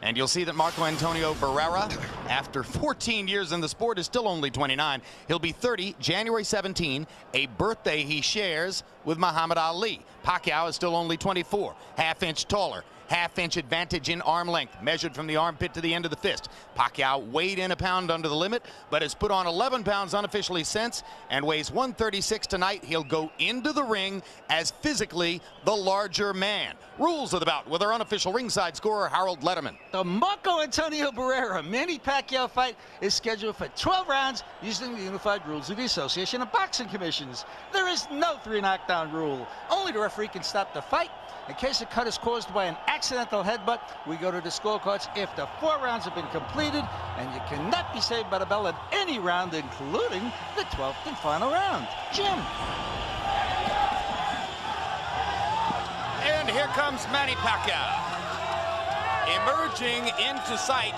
And you'll see that Marco Antonio Barrera, after 14 years in the sport, is still only 29. He'll be 30 January 17, a birthday he shares with Muhammad Ali. Pacquiao is still only 24, half-inch taller. Half-inch advantage in arm length, measured from the armpit to the end of the fist. Pacquiao weighed in a pound under the limit, but has put on 11 pounds unofficially since, and weighs 136 tonight. He'll go into the ring as physically the larger man. Rules of the bout with our unofficial ringside scorer, Harold Letterman. The Marco Antonio Barrera Manny Pacquiao fight is scheduled for 12 rounds using the unified rules of the Association of Boxing Commissions. There is no 3 knockdown rule. Only the referee can stop the fight. In case the cut is caused by an accidental headbutt, we go to the scorecards if the 4 rounds have been completed, and you cannot be saved by the bell at any round, including the 12th and final round. Jim. And here comes Manny Pacquiao, emerging into sight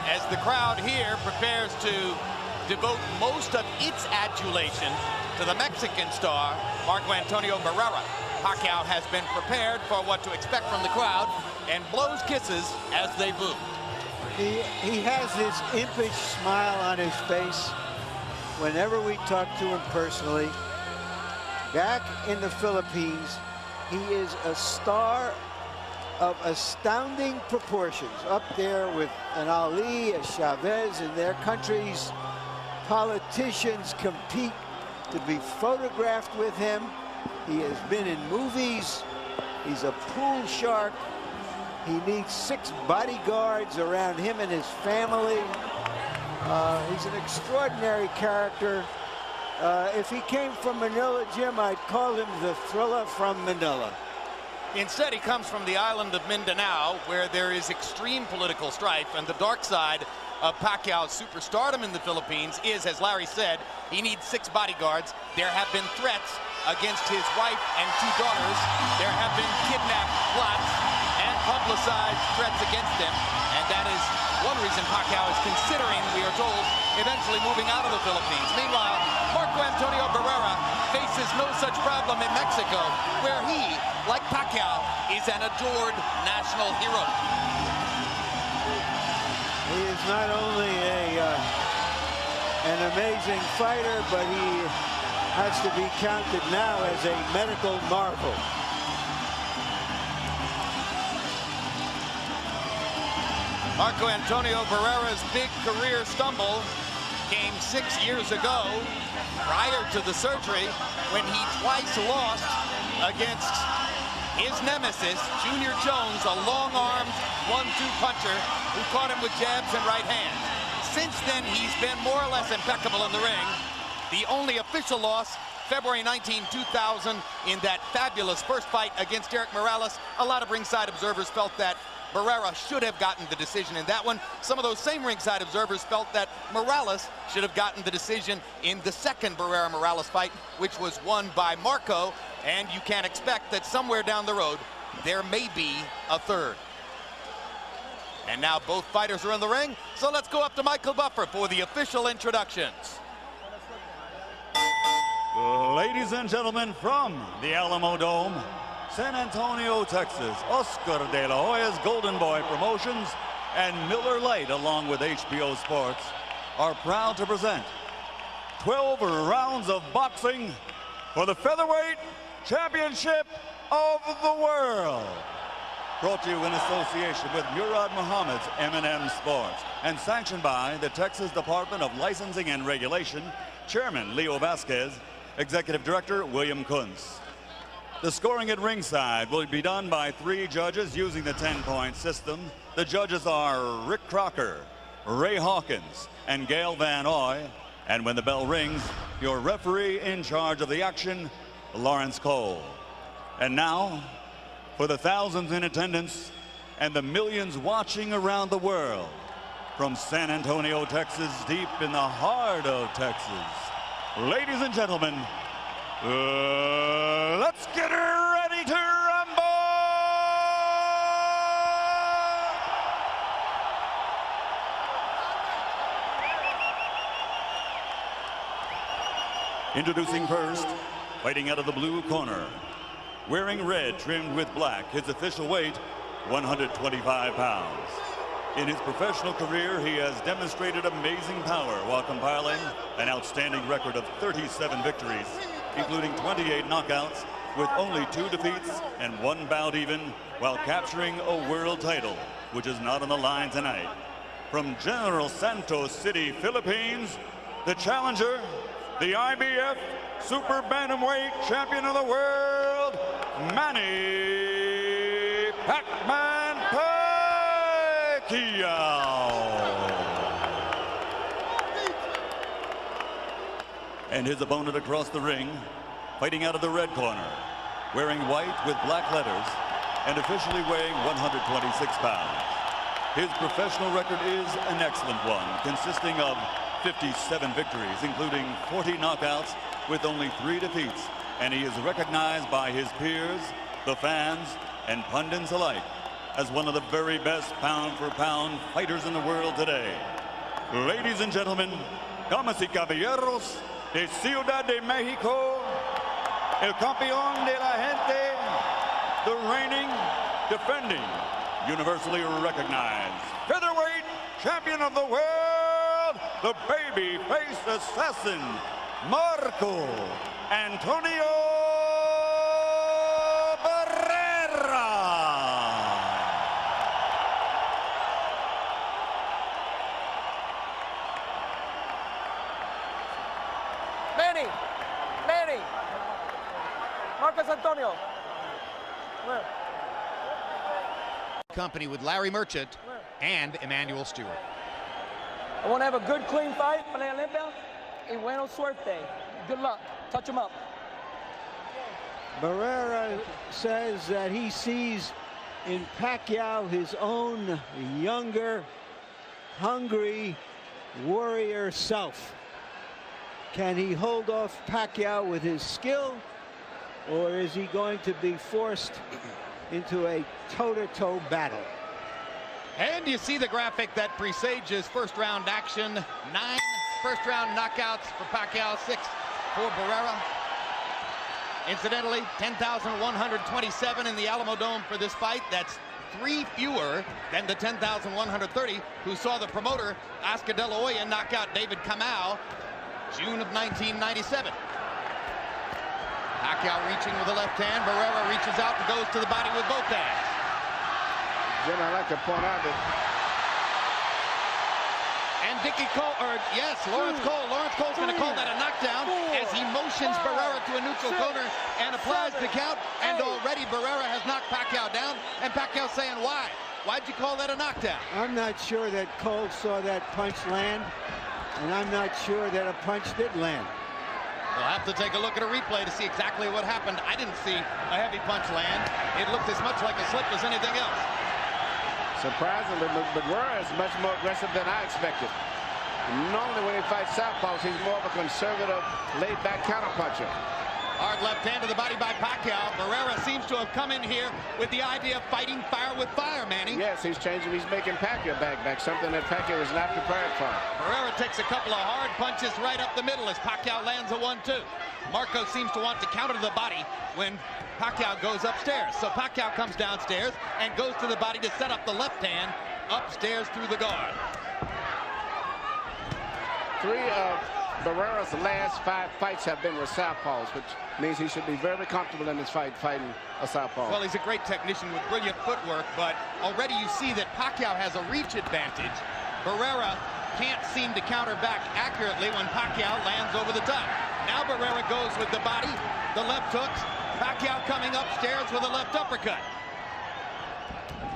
as the crowd here prepares to devote most of its adulation to the Mexican star, Marco Antonio Barrera. Pacquiao has been prepared for what to expect from the crowd and blows kisses as they boo. He has this impish smile on his face whenever we talk to him personally. Back in the Philippines, he is a star of astounding proportions, up there with an Ali, a Chavez. In their countries, politicians compete to be photographed with him. He has been in movies. He's a pool shark. He needs 6 bodyguards around him and his family. He's an extraordinary character. If he came from Manila, Jim, I'd call him the Thriller from Manila. Instead, he comes from the island of Mindanao, where there is extreme political strife, and the dark side of Pacquiao's superstardom in the Philippines is, as Larry said, he needs 6 bodyguards. There have been threats against his wife and 2 daughters. There have been kidnap plots and publicized threats against him, and that is one reason Pacquiao is considering, we are told, eventually moving out of the Philippines. Meanwhile, Marco Antonio Barrera faces no such problem in Mexico, where he, like Pacquiao, is an adored national hero. He is not only an amazing fighter, but he has to be counted now as a medical marvel. Marco Antonio Barrera's big career stumble came 6 years ago, prior to the surgery, when he twice lost against his nemesis, Junior Jones, a long-armed 1-2 puncher who caught him with jabs and right hands. Since then, he's been more or less impeccable in the ring. The only official loss, February 19, 2000, in that fabulous first fight against Eric Morales. A lot of ringside observers felt that Barrera should have gotten the decision in that one. Some of those same ringside observers felt that Morales should have gotten the decision in the second Barrera-Morales fight, which was won by Marco, and you can expect that somewhere down the road, there may be a third. And now both fighters are in the ring, so let's go up to Michael Buffer for the official introductions. Ladies and gentlemen, from the Alamodome, San Antonio, Texas, Oscar de la Hoya's Golden Boy Promotions and Miller Lite, along with HBO Sports, are proud to present 12 rounds of boxing for the Featherweight Championship of the World. Brought to you in association with Murad Muhammad's M&M Sports and sanctioned by the Texas Department of Licensing and Regulation, Chairman Leo Vasquez, Executive Director William Kuntz. The scoring at ringside will be done by 3 judges using the 10-point system. The judges are Rick Crocker, Ray Hawkins, and Gail Van Oy. And when the bell rings, your referee in charge of the action, Lawrence Cole. And now, for the thousands in attendance and the millions watching around the world, from San Antonio, Texas, deep in the heart of Texas, ladies and gentlemen, let's get ready to rumble! Introducing first, fighting out of the blue corner, wearing red trimmed with black, his official weight 125 pounds. In his professional career, he has demonstrated amazing power while compiling an outstanding record of 37 victories, including 28 knockouts, with only 2 defeats and 1 bout even, while capturing a world title, which is not on the line tonight. From General Santos City, Philippines, the challenger, the IBF Super Bantamweight Champion of the World, Manny Pac-Man Pacquiao. And his opponent across the ring, fighting out of the red corner, wearing white with black letters and officially weighing 126 pounds. His professional record is an excellent one, consisting of 57 victories, including 40 knockouts with only 3 defeats, and he is recognized by his peers, the fans, and pundits alike as one of the very best pound-for-pound fighters in the world today. Ladies and gentlemen, damas y caballeros, de Ciudad de Mexico, el campeón de la gente, the reigning, defending, universally recognized featherweight champion of the world, the baby-faced assassin, Marco Antonio Barrera. Manny, Marcos Antonio. Where? Company with Larry Merchant and Emmanuel Stewart. I want to have a good, clean fight. Pelea limpia y buena suerte. Good luck. Touch him up. Barrera says that he sees in Pacquiao his own younger, hungry warrior self. Can he hold off Pacquiao with his skill, or is he going to be forced into a toe-to-toe battle? And you see the graphic that presages first-round action. 9 first-round knockouts for Pacquiao, 6 for Barrera. Incidentally, 10,127 in the Alamodome for this fight. That's 3 fewer than the 10,130 who saw the promoter, Oscar De La Hoya, knock out David Kamau, June of 1997. Pacquiao reaching with the left hand. Barrera reaches out and goes to the body with both hands. Jim, I'd like to point out that... And Lawrence Cole's going to call that a knockdown as he motions Barrera to a neutral corner and applies the count. And already Barrera has knocked Pacquiao down. And Pacquiao saying, why? Why'd you call that a knockdown? I'm not sure that Cole saw that punch land, and I'm not sure that a punch did land. We'll have to take a look at a replay to see exactly what happened. I didn't see a heavy punch land. It looked as much like a slip as anything else. Surprisingly, but Barrera is much more aggressive than I expected. Normally when he fights southpaws, he's more of a conservative, laid-back counterpuncher. Hard left hand to the body by Pacquiao. Barrera seems to have come in here with the idea of fighting fire with fire, Manny. Yes, he's changing. He's making Pacquiao back, something that Pacquiao was not prepared for. Barrera takes a couple of hard punches right up the middle as Pacquiao lands a 1-2. Marco seems to want to counter the body when Pacquiao goes upstairs. So Pacquiao comes downstairs and goes to the body to set up the left hand upstairs through the guard. 3 of Barrera's last 5 fights have been with southpaws, which means he should be very comfortable in this fight fighting a southpaw. Well, he's a great technician with brilliant footwork, but already you see that Pacquiao has a reach advantage. Barrera can't seem to counter back accurately when Pacquiao lands over the top. Now Barrera goes with the body, the left hooks. Pacquiao coming upstairs with a left uppercut.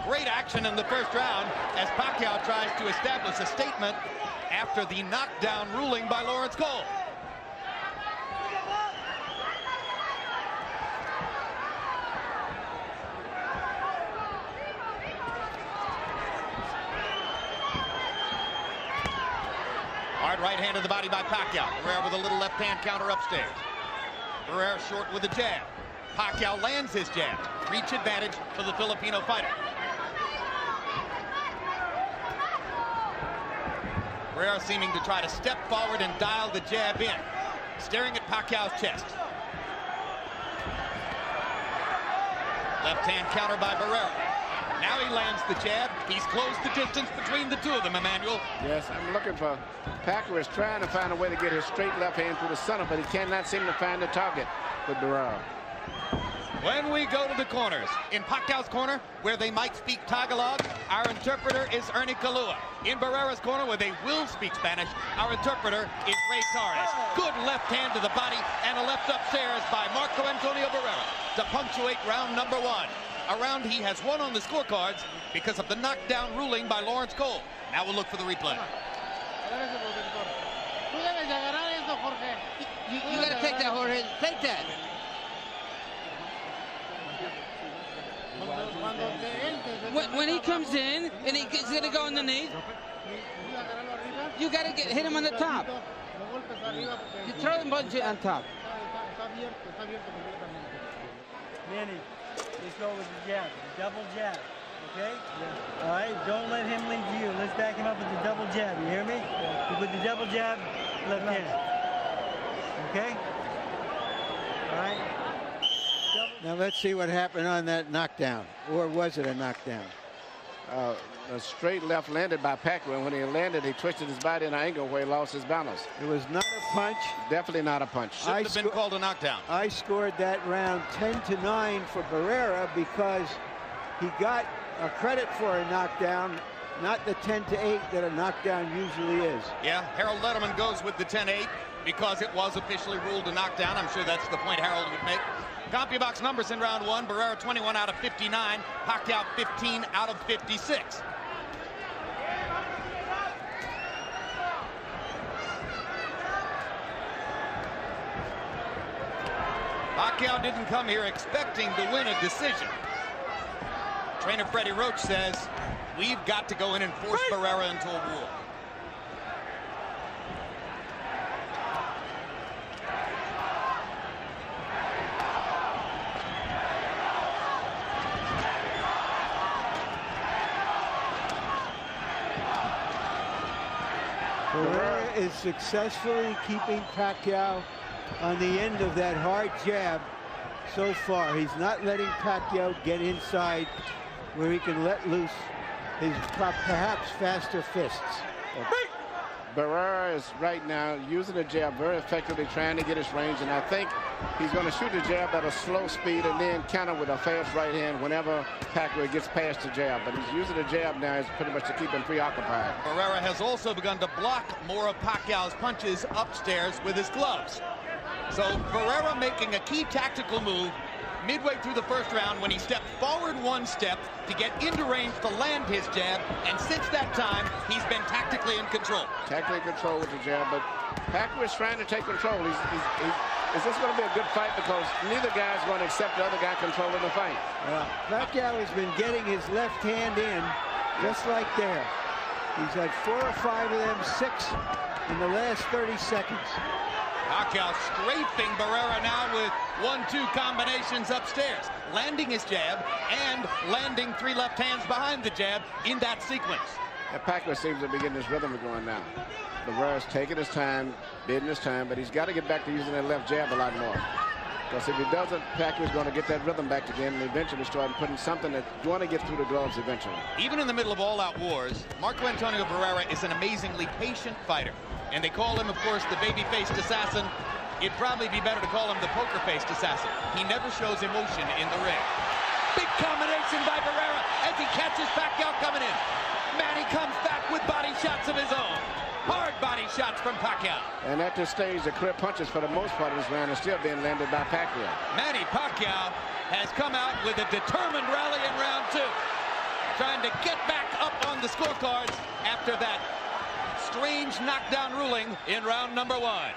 Great action in the first round as Pacquiao tries to establish a statement after the knockdown ruling by Lawrence Cole. Hard right hand to the body by Pacquiao. Barrera with a little left hand counter upstairs. Barrera short with a jab. Pacquiao lands his jab. Reach advantage for the Filipino fighter. Barrera seeming to try to step forward and dial the jab in. Staring at Pacquiao's chest. Left hand counter by Barrera. Now he lands the jab. He's closed the distance between the two of them, Emmanuel. Yes, I'm looking for Pacquiao is trying to find a way to get his straight left hand through the center, but he cannot seem to find the target with Barrera. When we go to the corners, in Pacquiao's corner, where they might speak Tagalog, our interpreter is Ernie Kalua. In Barrera's corner, where they will speak Spanish, our interpreter is Ray Torres. Good left hand to the body and a left upstairs by Marco Antonio Barrera to punctuate round number 1. A round he has won on the scorecards because of the knockdown ruling by Lawrence Cole. Now we'll look for the replay. You got to take that, Jorge. Take that. When he comes in and he's going to go underneath, you got to hit him on the top. You throw him on top. Manny, let's go with the jab, double jab, okay? Yeah. All right, don't let him lead you. Let's back him up with the double jab, you hear me? Yeah. You put the double jab, left hand, okay? All right? Now let's see what happened on that knockdown, or was it a knockdown? A straight left landed by Pacquiao, and when he landed, he twisted his body in an angle where he lost his balance. It was not a punch. Definitely not a punch. Should have been called a knockdown. I scored that round 10-9 for Barrera because he got a credit for a knockdown, not the 10-8 that a knockdown usually is. Yeah, Harold Letterman goes with the 10-8 because it was officially ruled a knockdown. I'm sure that's the point Harold would make. CompuBox numbers in round 1, Barrera 21 out of 59, Pacquiao 15 out of 56. Pacquiao didn't come here expecting to win a decision. Trainer Freddie Roach says, we've got to go in and force Barrera into a war. Barrera is successfully keeping Pacquiao on the end of that hard jab so far. He's not letting Pacquiao get inside where he can let loose his perhaps faster fists. Barrera is right now using the jab very effectively, trying to get his range, and I think he's going to shoot the jab at a slow speed and then counter with a fast right hand whenever Pacquiao gets past the jab. But he's using the jab now as pretty much to keep him preoccupied. Barrera has also begun to block more of Pacquiao's punches upstairs with his gloves. So Barrera making a key tactical move midway through the first round when he stepped forward one step to get into range to land his jab, and since that time he's been tactically in control. Tactically in control with the jab, but Pacquiao is trying to take control. Is this going to be a good fight? Because neither guy is going to accept the other guy controlling the fight. Pacquiao has been getting his left hand in just like there. He's had 4 or 5 of them, 6 in the last 30 seconds. Pacquiao scraping Barrera now with 1-2 combinations upstairs, landing his jab and landing 3 left hands behind the jab in that sequence. And Pacquiao seems to be getting his rhythm going now. Barrera's taking his time, bidding his time, but he's got to get back to using that left jab a lot more. Because if he doesn't, Pacquiao's going to get that rhythm back again and eventually start putting something that's going to get through the gloves eventually. Even in the middle of all-out wars, Marco Antonio Barrera is an amazingly patient fighter. And they call him, of course, the baby-faced assassin. It'd probably be better to call him the poker-faced assassin. He never shows emotion in the ring. Big combination by Barrera as he catches Pacquiao coming in. Manny comes back with body shots of his own. Hard body shots from Pacquiao. And at this stage, the clear punches for the most part of this round are still being landed by Pacquiao. Manny Pacquiao has come out with a determined rally in round 2, trying to get back up on the scorecards after that strange knockdown ruling in round number 1.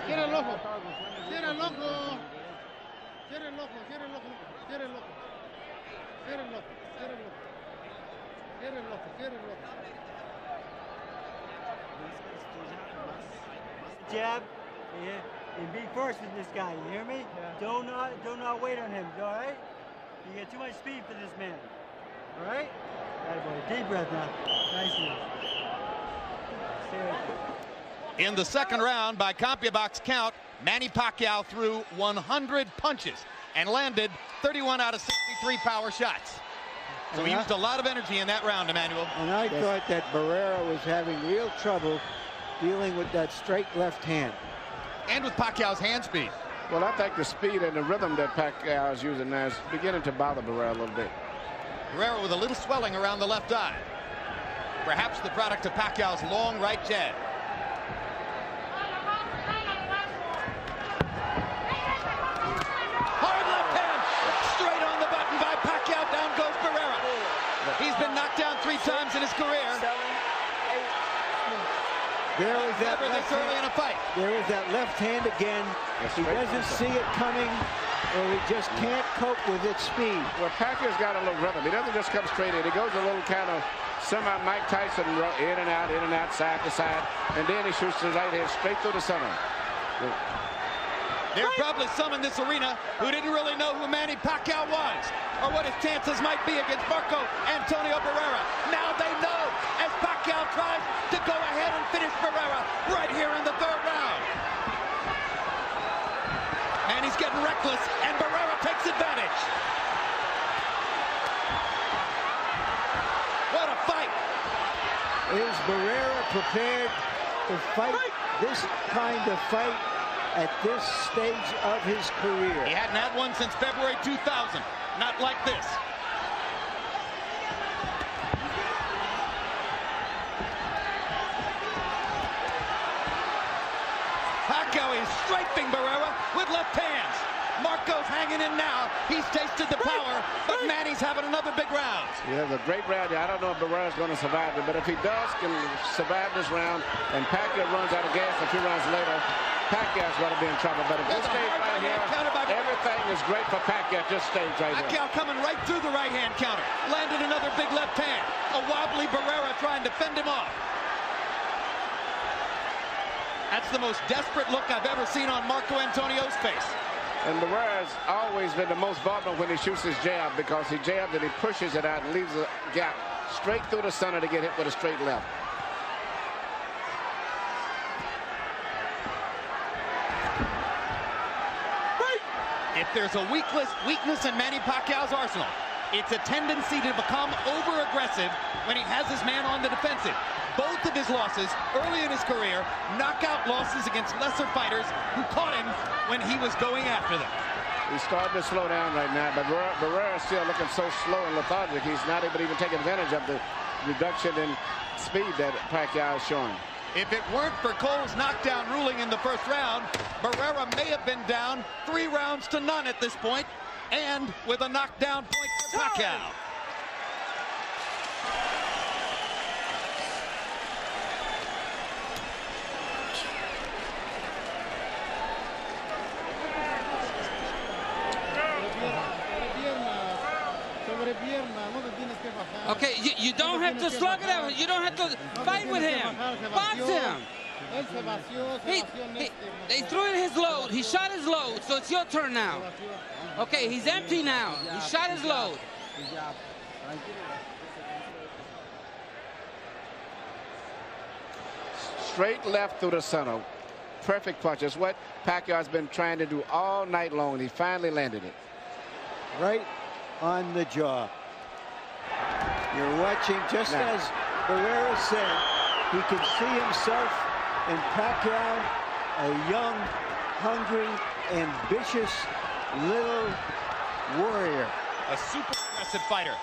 Cierra el ojo. Cierra el ojo. Cierra el ojo. Cierra el ojo. Cierra el ojo. Cierra el ojo. Cierra el ojo. Cierra el ojo. Cierra el ojo. Jab, and be first with this guy. You hear me? Do not wait on him. All right? You get too much speed for this man. All right? Boy. Deep breath now. Nice move. Stay right there. In the second round, by CompuBox count, Manny Pacquiao threw 100 punches and landed 31 out of 63 power shots. So he used a lot of energy in that round, Emmanuel. And I thought that Barrera was having real trouble dealing with that straight left hand. And with Pacquiao's hand speed. Well, I think the speed and the rhythm that Pacquiao is using now is beginning to bother Barrera a little bit. Barrera with a little swelling around the left eye. Perhaps the product of Pacquiao's long right jab. Hard left hand. Straight on the button by Pacquiao. Down goes Barrera. He's been knocked down 3 times in his career. There was that Never this early in a fight. There is that left hand again. He doesn't see it coming, or he just can't cope with its speed. Well, Pacquiao's got a little rhythm. He doesn't just come straight in. He goes a little kind of semi-Mike Tyson, in and out, side to side, and then he shoots his right hand straight through the center. There are probably some in this arena who didn't really know who Manny Pacquiao was or what his chances might be against Marco Antonio Barrera. Now they know as Pacquiao tries to go ahead and finish Barrera right here in the third round. And he's getting reckless, and Barrera takes advantage. What a fight. Is Barrera prepared to fight this kind of fight at this stage of his career? He hadn't had one since February 2000. Not like this. Pacquiao is strafing Barrera with left hands. Marco's hanging in now. He's tasted the power, but Manny's having another big round. Yeah, the great round. I don't know if Barrera's going to survive it, but if he does, can survive this round, and Pacquiao runs out of gas a few rounds later, Pacquiao's going to be in trouble. But at this stage right here, everything is great for Pacquiao at this stage right here. Pacquiao coming right through the right hand counter. Landed another big left hand. A wobbly Barrera trying to fend him off. That's the most desperate look I've ever seen on Marco Antonio's face. And Barrera's always been the most vulnerable when he shoots his jab, because he jabs and he pushes it out and leaves a gap straight through the center to get hit with a straight left. If there's a weakness in Manny Pacquiao's arsenal, it's a tendency to become over-aggressive when he has his man on the defensive. Both of his losses early in his career, knockout losses against lesser fighters who caught him when he was going after them. He's starting to slow down right now, but Barrera's still looking so slow and lethargic, he's not able to even take advantage of the reduction in speed that Pacquiao is showing. If it weren't for Cole's knockdown ruling in the first round, Barrera may have been down 3 rounds to none at this point, and with a knockdown point for Pacquiao. Okay, you don't have to slug it out. You don't have to fight with him. Box him. They threw in his load. He shot his load, so it's your turn now. Okay, he's empty now. He shot his load. Straight left through the center. Perfect punch. It's what Pacquiao's been trying to do all night long, and he finally landed it. Right on the jaw. You're watching, just as Barrera said, he can see himself in Pacquiao, a young, hungry, ambitious little warrior. A super aggressive fighter.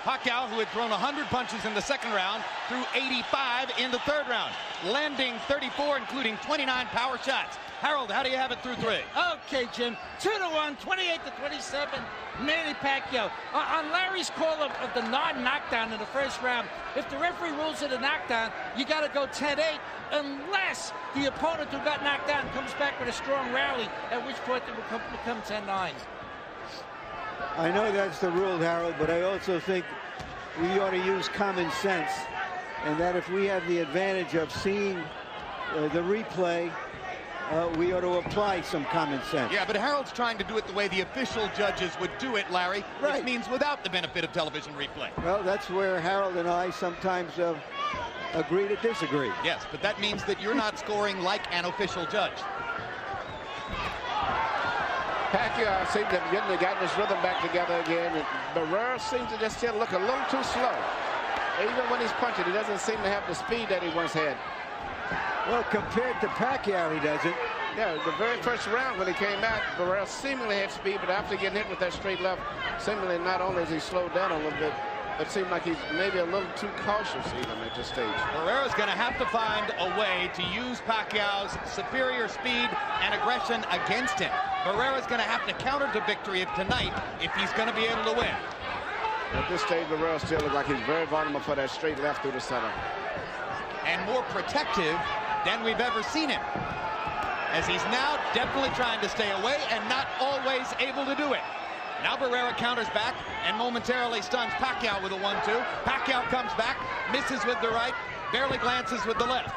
Pacquiao, who had thrown 100 punches in the second round, threw 85 in the third round, landing 34, including 29 power shots. Harold, how do you have it through 3? Okay, Jim. 2-1, 28-27, Manny Pacquiao. On Larry's call of the non-knockdown in the first round, if the referee rules it a knockdown, you got to go 10-8, unless the opponent who got knocked down comes back with a strong rally, at which point it will become 10-9. I know that's the rule, Harold, but I also think we ought to use common sense and that if we have the advantage of seeing the replay, we ought to apply some common sense. Yeah, but Harold's trying to do it the way the official judges would do it, Larry, Right. which means without the benefit of television replay. Well, that's where Harold and I sometimes agree to disagree. Yes, but that means that you're not scoring like an official judge. Pacquiao seems to have gotten his rhythm back together again. And Barrera seems to just still look a little too slow. Even when he's punching, he doesn't seem to have the speed that he once had. Well, compared to Pacquiao, he doesn't. Yeah, the very first round when he came out, Barrera seemingly had speed, but after getting hit with that straight left, seemingly not only has he slowed down a little bit, it seemed like he's maybe a little too cautious even at this stage. Barrera's going to have to find a way to use Pacquiao's superior speed and aggression against him. Barrera's going to have to counter to victory tonight if he's going to be able to win. At this stage, Barrera still looks like he's very vulnerable for that straight left through the center. And more protective than we've ever seen him, as he's now definitely trying to stay away and not always able to do it. Now Barrera counters back and momentarily stuns Pacquiao with a 1-2. Pacquiao comes back, misses with the right, barely glances with the left.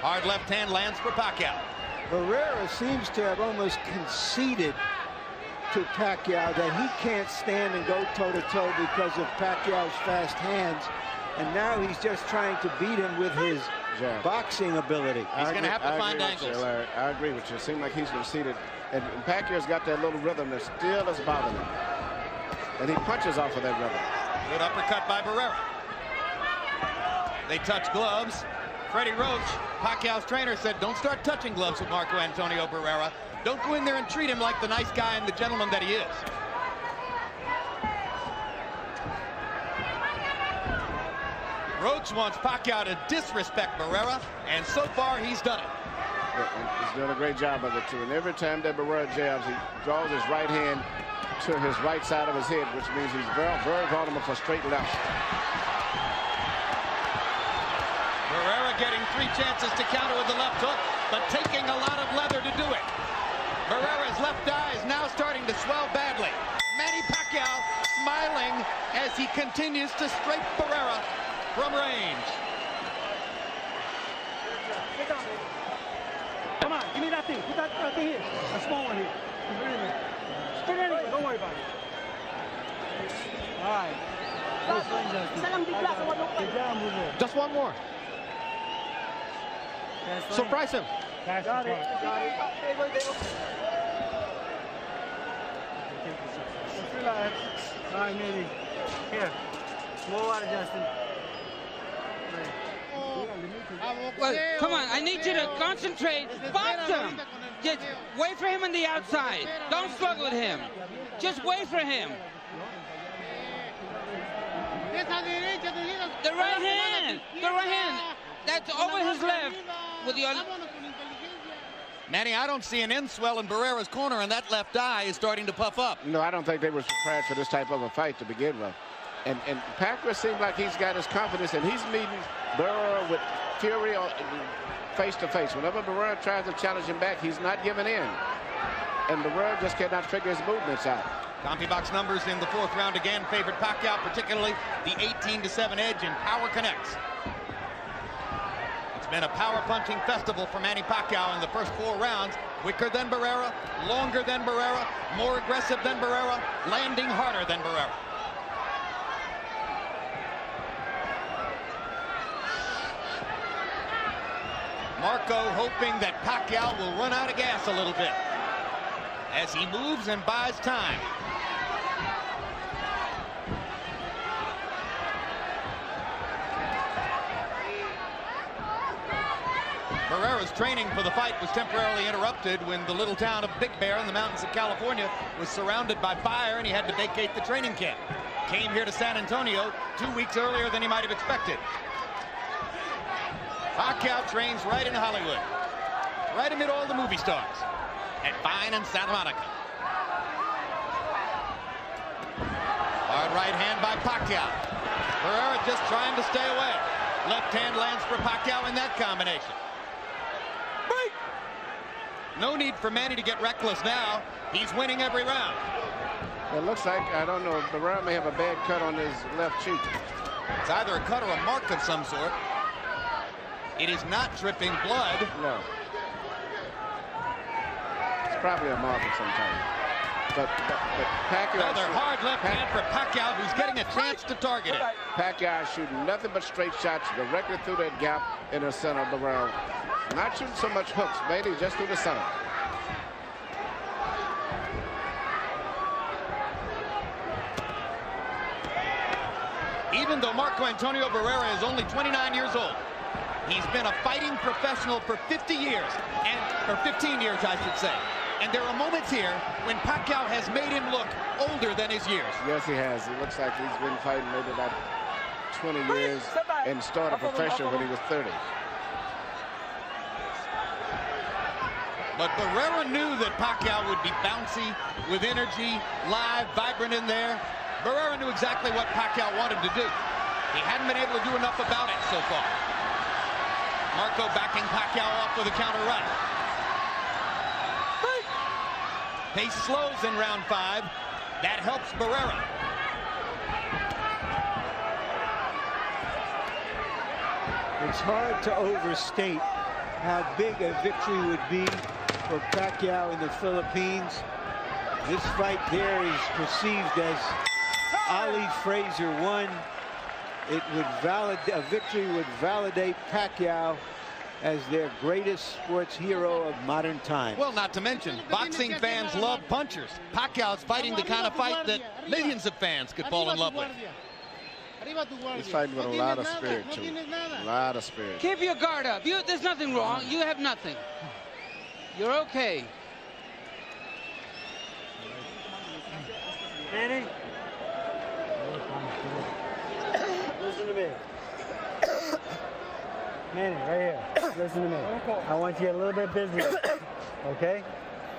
Hard left hand lands for Pacquiao. Barrera seems to have almost conceded to Pacquiao that he can't stand and go toe-to-toe because of Pacquiao's fast hands. And now he's just trying to beat him with his boxing ability. He's going to have to find angles. I agree with you. It seems like he's conceded. And Pacquiao's got that little rhythm that still is bothering him. And he punches off of that rhythm. Good uppercut by Barrera. They touch gloves. Freddie Roach, Pacquiao's trainer, said, don't start touching gloves with Marco Antonio Barrera. Don't go in there and treat him like the nice guy and the gentleman that he is. Roach wants Pacquiao to disrespect Barrera, and so far he's done it. Yeah, he's doing a great job of it, too. And every time that Barrera jabs, he draws his right hand to his right side of his head, which means he's very, very vulnerable for straight left. Barrera getting 3 chances to counter with the left hook, but taking a lot of leather to do it. Barrera's left eye is now starting to swell badly. Manny Pacquiao smiling as he continues to scrape Barrera from range. Come on, give me that thing. Put that thing here. A small one here. Spin it. Don't worry about it. All right. Good job, Muzo. Just one more. Surprise him. Got it. Relax. All right, Manny. Here. More water, Justin. Well, come on, I need you to concentrate. Box him. Just wait for him on the outside. Don't struggle with him. Just wait for him. The right hand. The right hand. That's over his left. With your... Manny, I don't see an end swell in Barrera's corner, and that left eye is starting to puff up. No, I don't think they were prepared for this type of a fight to begin with. And Pacquiao seems like he's got his confidence, and he's meeting Barrera with fury face to face. Whenever Barrera tries to challenge him back, he's not giving in. And Barrera just cannot figure his movements out. CompuBox numbers in the 4th round again favored Pacquiao, particularly the 18-7 edge in power connects. It's been a power punching festival for Manny Pacquiao in the first 4 rounds. Quicker than Barrera, longer than Barrera, more aggressive than Barrera, landing harder than Barrera. Marco hoping that Pacquiao will run out of gas a little bit as he moves and buys time. Barrera's training for the fight was temporarily interrupted when the little town of Big Bear in the mountains of California was surrounded by fire and he had to vacate the training camp. Came here to San Antonio 2 weeks earlier than he might have expected. Pacquiao trains right in Hollywood, right amid all the movie stars, at Vine and Santa Monica. Hard right hand by Pacquiao. Barrera just trying to stay away. Left hand lands for Pacquiao in that combination. Break! No need for Manny to get reckless now. He's winning every round. It looks like, I don't know, Barrera may have a bad cut on his left cheek. It's either a cut or a mark of some sort. It is not dripping blood. No. It's probably a mark of some kind. But Pacquiao... Another hard left hand for Pacquiao, who's getting a chance to target it. Pacquiao shooting nothing but straight shots directly through that gap in the center of Barrera. Not shooting so much hooks, mainly just through the center. Even though Marco Antonio Barrera is only 29 years old, he's been a fighting professional for 50 years, or 15 years, I should say. And there are moments here when Pacquiao has made him look older than his years. Yes, he has. It looks like he's been fighting maybe about 20 years and started professional when he was 30. But Barrera knew that Pacquiao would be bouncy, with energy, live, vibrant in there. Barrera knew exactly what Pacquiao wanted to do. He hadn't been able to do enough about it so far. Marco backing Pacquiao off with a counter right. Pace slows in round 5. That helps Barrera. It's hard to overstate how big a victory would be for Pacquiao in the Philippines. This fight there is perceived as Ali Frazier won. It would a victory would validate Pacquiao as their greatest sports hero of modern times. Well, not to mention, boxing fans love punchers. Pacquiao's fighting the kind of fight that millions of fans could fall in love with. He's fighting with a lot of spirit, too. A lot of spirit. Keep your guard up. There's nothing wrong. You have nothing. You're okay. Manny? Listen to me. Manny, right here. Listen to me. I want you to get a little bit busy. Okay?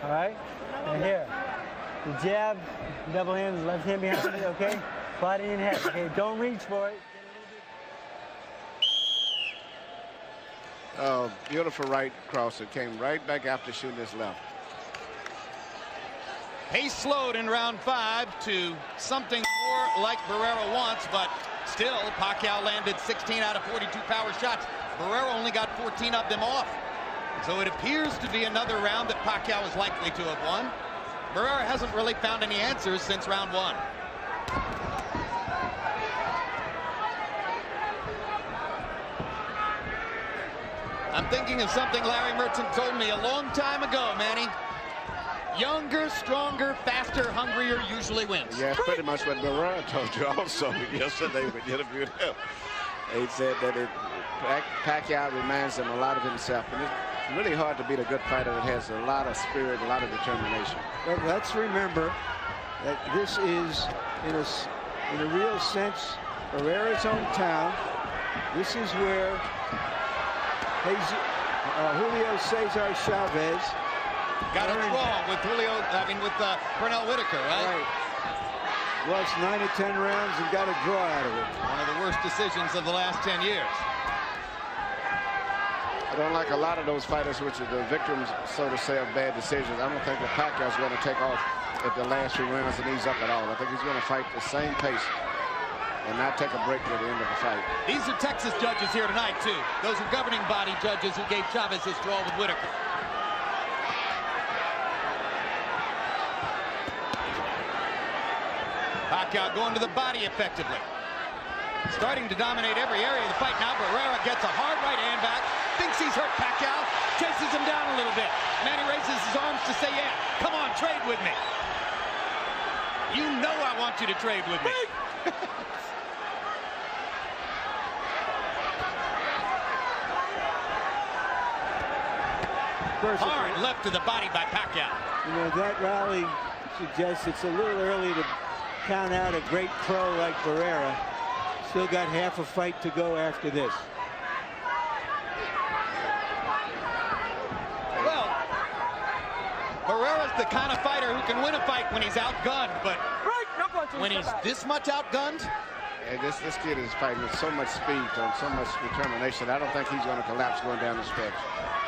All right? And here. The jab, double hand, left hand behind it, okay? Body and head. Okay, don't reach for it. Oh, beautiful right cross. It came right back after shooting his left. Pace slowed in round 5 to something more like Barrera wants, but still, Pacquiao landed 16 out of 42 power shots. Barrera only got 14 of them off. So it appears to be another round that Pacquiao is likely to have won. Barrera hasn't really found any answers since round 1. I'm thinking of something Larry Merchant told me a long time ago, Manny. Younger, stronger, faster, hungrier usually wins. Yeah, pretty much what Barrera told you also yesterday when you interviewed him. He said that Pacquiao reminds him a lot of himself. And it's really hard to beat a good fighter that has a lot of spirit, a lot of determination. But let's remember that this is, in a real sense, Barrera's hometown. This is where Julio Cesar Chavez got it wrong with Pernell Whitaker, right? Lost 9 or 10 rounds and got a draw out of it. One of the worst decisions of the last 10 years. I don't like a lot of those fighters which are the victims, so to say, of bad decisions. I don't think that Pacquiao's going to take off at the last 3 rounds and ease up at all. I think he's going to fight the same pace and not take a break at the end of the fight. These are Texas judges here tonight, too. Those are governing body judges who gave Chavez his draw with Whitaker. Pacquiao going to the body effectively. Starting to dominate every area of the fight now. Barrera gets a hard right hand back. Thinks he's hurt Pacquiao. Chases him down a little bit. Manny raises his arms to say, yeah, come on, trade with me. You know I want you to trade with me. Hard left to the body by Pacquiao. You know, that rally suggests it's a little early to count out a great pro like Barrera. Still got half a fight to go after this. Well, Barrera's the kind of fighter who can win a fight when he's outgunned, but when he's this much outgunned, and this kid is fighting with so much speed and so much determination. I don't think he's going to collapse going down the stretch.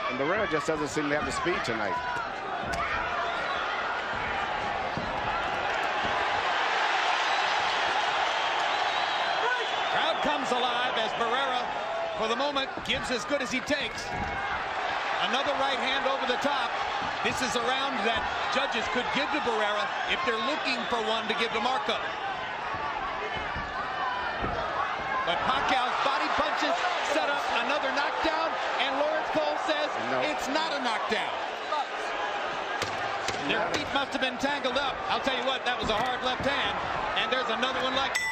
And Barrera just doesn't seem to have the speed tonight. crowd comes alive as Barrera, for the moment, gives as good as he takes. Another right hand over the top. This is a round that judges could give to Barrera if they're looking for one to give to Marco. But Pacquiao's body punches set up another knockdown, and Lawrence Cole says it's not a knockdown. Their feet must have been tangled up. I'll tell you what, that was a hard left hand, and there's another one like it.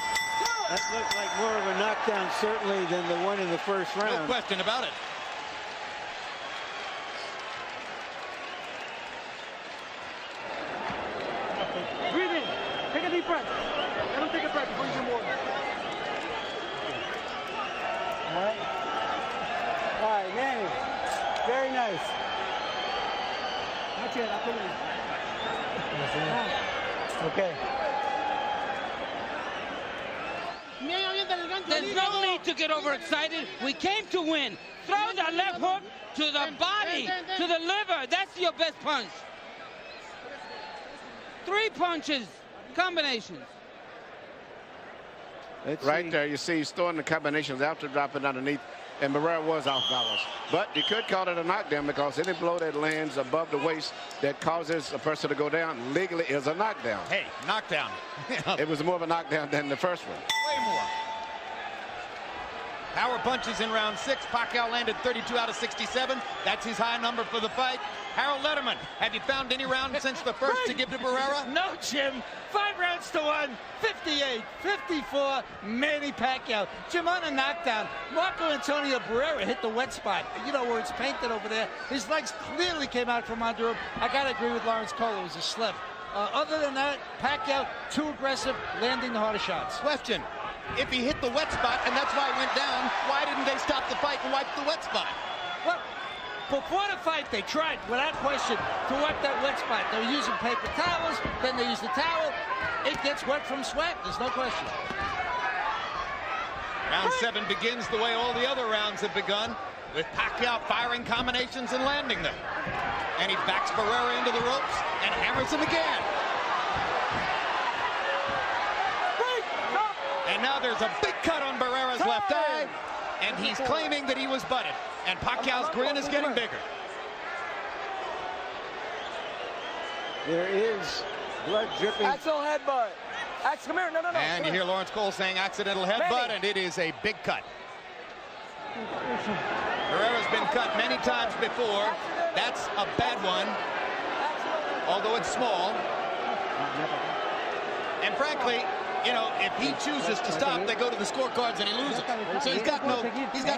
That looked like more of a knockdown, certainly, than the one in the first round. No question about it. Breathe in. Take a deep breath. Let him take a breath before you do more. All right. All right, Manny. Very nice. Not yet. After this. Okay. There's no need to get overexcited. We came to win. Throw the left hook to the body, to the liver. That's your best punch. 3 punches, combinations. Right there, you see he's throwing the combinations after dropping underneath, and Barrera was off balance. But you could call it a knockdown because any blow that lands above the waist that causes a person to go down legally is a knockdown. Hey, knockdown. It was more of a knockdown than the first one. Way more. Power punches in round 6. Pacquiao landed 32 out of 67. That's his high number for the fight. Harold Letterman, have you found any round since the first to give to Barrera? No, Jim. 5 rounds to 1. 58, 54. Manny Pacquiao. Jim, on a knockdown, Marco Antonio Barrera hit the wet spot. You know where it's painted over there. His legs clearly came out from under him. I got to agree with Lawrence Cole. It was a slip. Other than that, Pacquiao, too aggressive, landing the harder shots. Question. If he hit the wet spot, and that's why it went down, why didn't they stop the fight and wipe the wet spot? Well, before the fight, they tried, without question, to wipe that wet spot. They were using paper towels, then they used the towel. It gets wet from sweat, there's no question. Round 7 begins the way all the other rounds have begun, with Pacquiao firing combinations and landing them. And he backs Barrera into the ropes and hammers him again. And now there's a big cut on Barrera's left eye, and he's claiming that he was butted. And Pacquiao's grin is getting bigger. There is blood dripping. Axel headbutt. Axel, come here. No. And you hear Lawrence Cole saying accidental headbutt, and it is a big cut. Barrera's been cut many times before. That's a bad one, although it's small. And frankly, you know, if he chooses to stop, they go to the scorecards and he loses. So he's got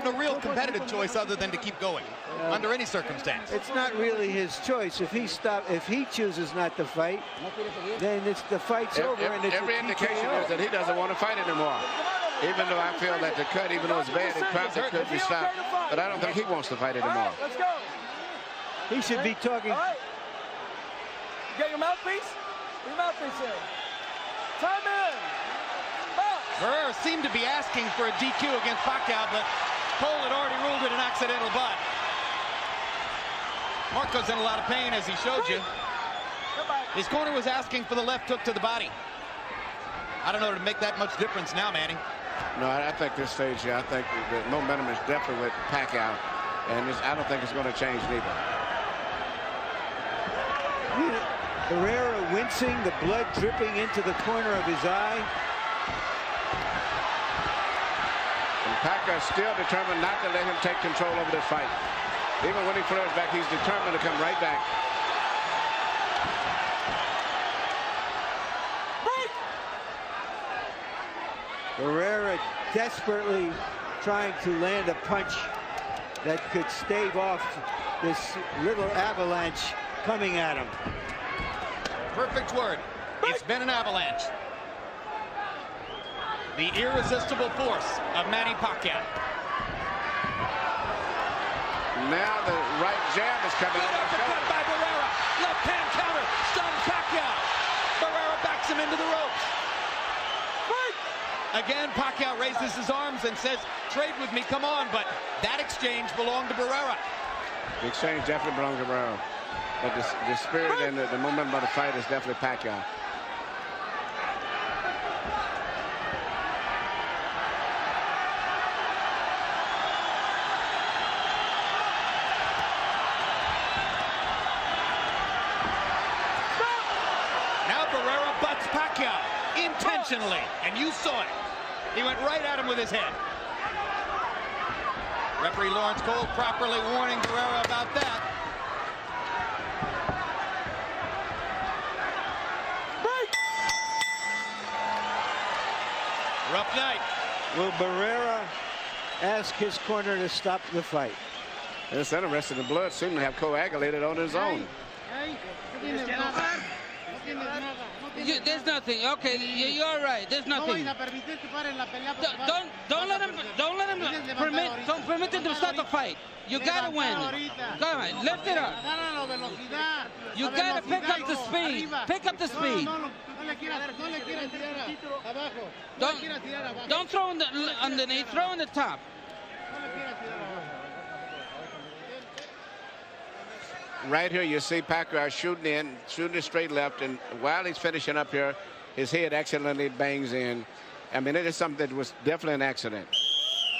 no real competitive choice other than to keep going under any circumstance. It's not really his choice. If he chooses not to fight, then the fight's over. And it's every indication is that he doesn't want to fight anymore. Even though I feel that the cut, even though it's bad, it probably could be stopped. But I don't think he wants to fight anymore. Let's go. He should be talking. All right. You got your mouthpiece? Your mouthpiece in. Time in. Barrera seemed to be asking for a DQ against Pacquiao, but Cole had already ruled it an accidental butt. Marco's in a lot of pain, as he showed you. His corner was asking for the left hook to the body. I don't know to make that much difference now, Manny. No, I think this stage here, I think the momentum is definitely with Pacquiao, and I don't think it's going to change neither. Barrera wincing, the blood dripping into the corner of his eye. And Pacquiao still determined not to let him take control over this fight. Even when he flares back, he's determined to come right back. Barrera desperately trying to land a punch that could stave off this little avalanche coming at him. Perfect word. It's been an avalanche. The irresistible force of Manny Pacquiao. Now the right jab is coming out. Uppercut by Barrera. Left hand counter. Stuns Pacquiao. Barrera backs him into the ropes. Again, Pacquiao raises his arms and says, trade with me, come on. But that exchange belonged to Barrera. The exchange definitely belongs to Barrera. But the spirit and the momentum of the fight is definitely Pacquiao. Pacquiao intentionally, and you saw it. He went right at him with his head. Referee Lawrence Cole properly warning Barrera about that. Rough night. Will Barrera ask his corner to stop the fight? It's interesting. The blood seemed to have coagulated on his own. There's nothing. Okay, you're right. There's nothing. Don't permit him to start the fight. You gotta win. Come on, lift it up. You gotta pick up the speed. Pick up the speed. Don't throw on the underneath. Throw on the top. Right here, you see Pacquiao shooting it straight left, and while he's finishing up here, his head accidentally bangs in. I mean, it is something that was definitely an accident.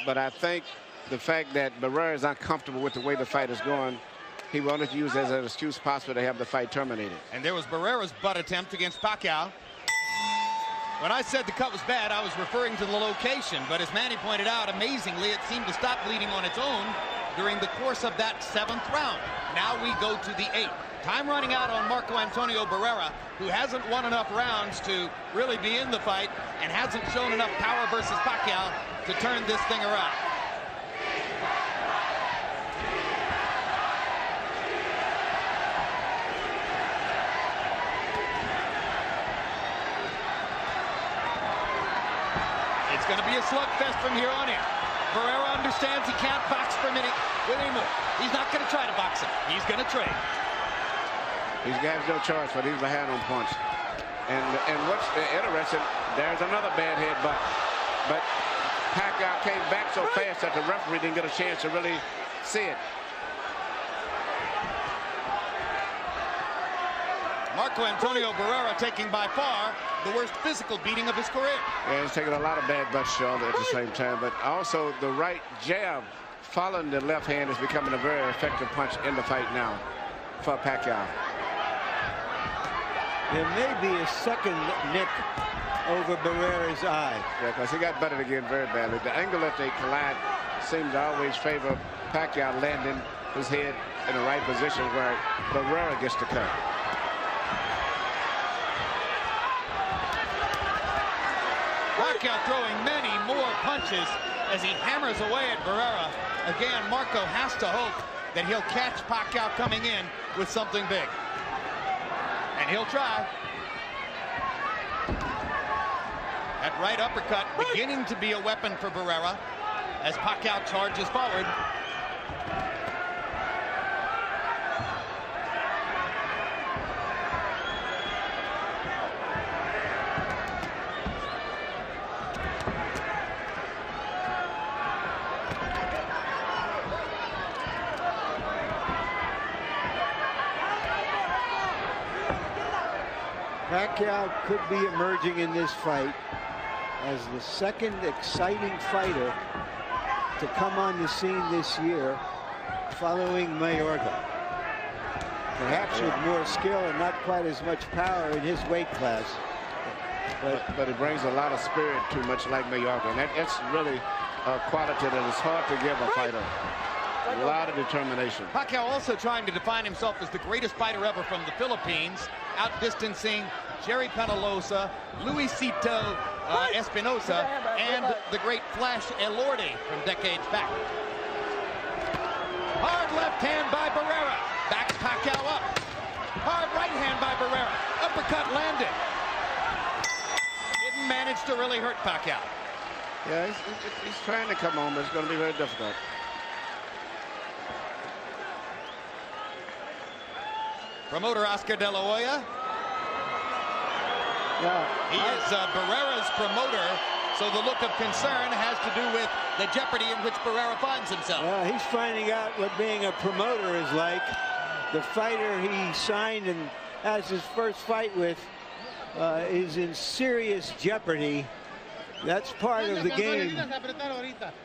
But I think the fact that Barrera is uncomfortable with the way the fight is going, he wanted to use as an excuse possible to have the fight terminated. And there was Barrera's butt attempt against Pacquiao. When I said the cut was bad, I was referring to the location. But as Manny pointed out, amazingly, it seemed to stop bleeding on its own during the course of that 7th round. Now we go to the 8th. Time running out on Marco Antonio Barrera, who hasn't won enough rounds to really be in the fight and hasn't shown enough power versus Pacquiao to turn this thing around. It's going to be a slugfest from here on in. Barrera understands he can't box for a minute anymore. He's not going to try to box him. He's going to trade. He has no choice, but he's behind on punch. And what's interesting, there's another bad headbutt. But Pacquiao came back so fast that the referee didn't get a chance to really see it. Marco Antonio Barrera taking by far the worst physical beating of his career. Yeah, he's taking a lot of bad butts, Shaw, at the same time. But also the right jab following the left hand is becoming a very effective punch in the fight now for Pacquiao. There may be a second nick over Barrera's eye. Yeah, because he got butted again very badly. The angle that they collide seems to always favor Pacquiao landing his head in the right position where Barrera gets the cut. Pacquiao throwing many more punches as he hammers away at Barrera. Again, Marco has to hope that he'll catch Pacquiao coming in with something big. And he'll try. That right uppercut beginning to be a weapon for Barrera as Pacquiao charges forward. Pacquiao could be emerging in this fight as the second exciting fighter to come on the scene this year following Mayorga. Perhaps with more skill and not quite as much power in his weight class. But it brings a lot of spirit too, much like Mayorga. And that's really a quality that is hard to give a fighter. A lot of determination. Pacquiao also trying to define himself as the greatest fighter ever from the Philippines, outdistancing Jerry Penalosa, Luisito Espinosa, and the great Flash Elordi from decades back. Hard left hand by Barrera. Backs Pacquiao up. Hard right hand by Barrera. Uppercut landed. Didn't manage to really hurt Pacquiao. Yeah, he's trying to come on, but it's going to be very difficult. Promoter Oscar De La Hoya. Yeah, He is Barrera's promoter, so the look of concern has to do with the jeopardy in which Barrera finds himself. he's finding out what being a promoter is like. The fighter he signed and has his first fight with is in serious jeopardy. That's part of the game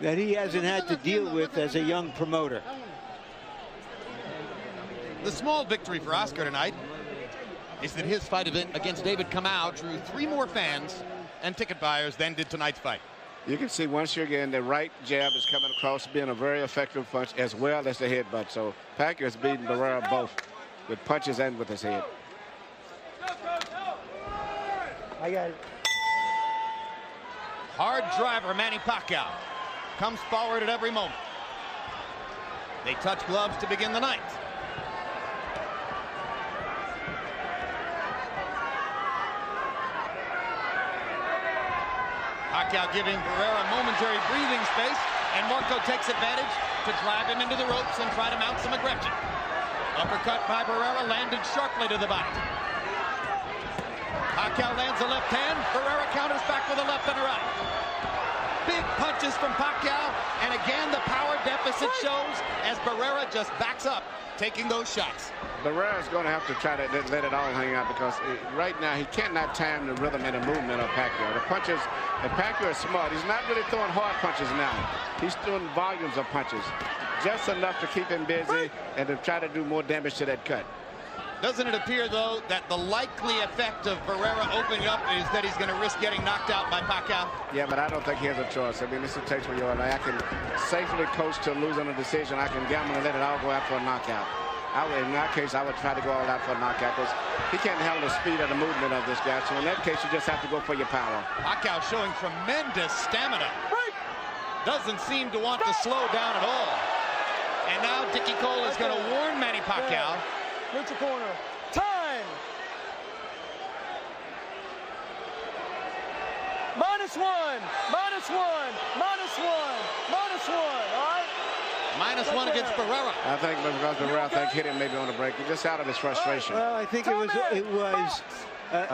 that he hasn't had to deal with as a young promoter. The small victory for Oscar tonight. is that his fight against David Kamau drew 3 more fans and ticket buyers than did tonight's fight. You can see once again the right jab is coming across, being a very effective punch as well as the headbutt. So Pacquiao is beating Barrera both with punches and with his head. I got it. Hard driver Manny Pacquiao comes forward at every moment. They touch gloves to begin the ninth. Pacquiao giving Barrera momentary breathing space, and Marco takes advantage to drive him into the ropes and try to mount some aggression. Uppercut by Barrera landed sharply to the body. Pacquiao lands a left hand. Barrera counters back with a left and a right. Big punches from Pacquiao, and again the power deficit shows as Barrera just backs up, taking those shots. Barrera's going to have to try to let it all hang out, because right now he cannot time the rhythm and the movement of Pacquiao. The punches, and Pacquiao is smart. He's not really throwing hard punches now. He's throwing volumes of punches, just enough to keep him busy and to try to do more damage to that cut. Doesn't it appear, though, that the likely effect of Barrera opening up is that he's going to risk getting knocked out by Pacquiao? Yeah, but I don't think he has a choice. I mean, this is a case where I can safely coach to losing a decision. I can gamble and let it all go out for a knockout. In that case, I would try to go all out for a knockout, because he can't handle the speed of the movement of this guy. So in that case, you just have to go for your power. Pacquiao showing tremendous stamina. Doesn't seem to want to slow down at all. And now Dickie Cole is going to warn Manny Pacquiao. Reach your corner. Time! -1, -1, -1, -1, all right? -1 against Barrera. I think because Barrera hit him maybe on the break. Just out of his frustration. Well, I think it was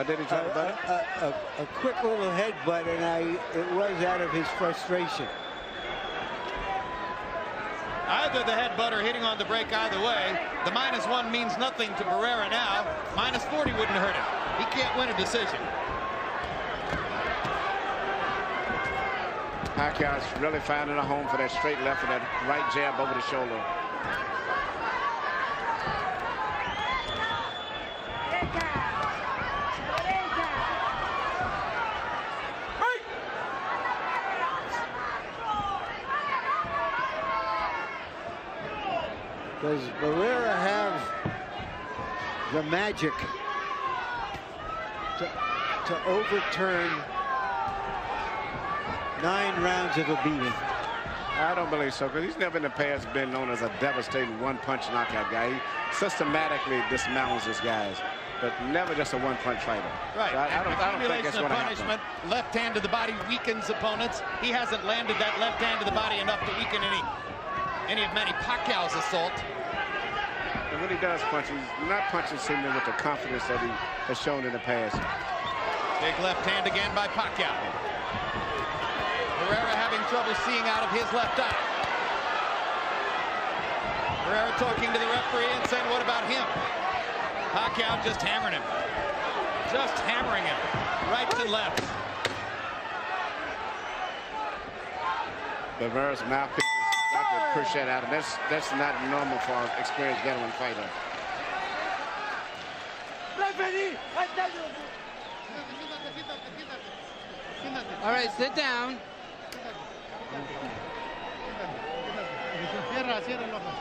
did he try to butt it? a quick little headbutt, and it was out of his frustration. Either the headbutt or hitting on the break, either way. The -1 means nothing to Barrera now. -40 wouldn't hurt him. He can't win a decision. Pacquiao's really finding a home for that straight left and that right jab over the shoulder. Does Barrera have the magic to overturn 9 rounds of a beating? I don't believe so, because he's never in the past been known as a devastating one-punch knockout guy. He systematically dismounts his guys, but never just a one-punch fighter. Right. So I don't think that's going to punishment. happen. Left hand to the body weakens opponents. He hasn't landed that left hand to the body enough to weaken any of Manny Pacquiao's assault. And when he does punch, he's not punching seemingly with the confidence that he has shown in the past. Big left hand again by Pacquiao. Barrera having trouble seeing out of his left eye. Barrera talking to the referee and saying, what about him? Pacquiao just hammering him. Just hammering him. Right and left. Barrera's mouthpiece is not to push that out, and that's not normal for an experienced veteran fighter. All right, sit down.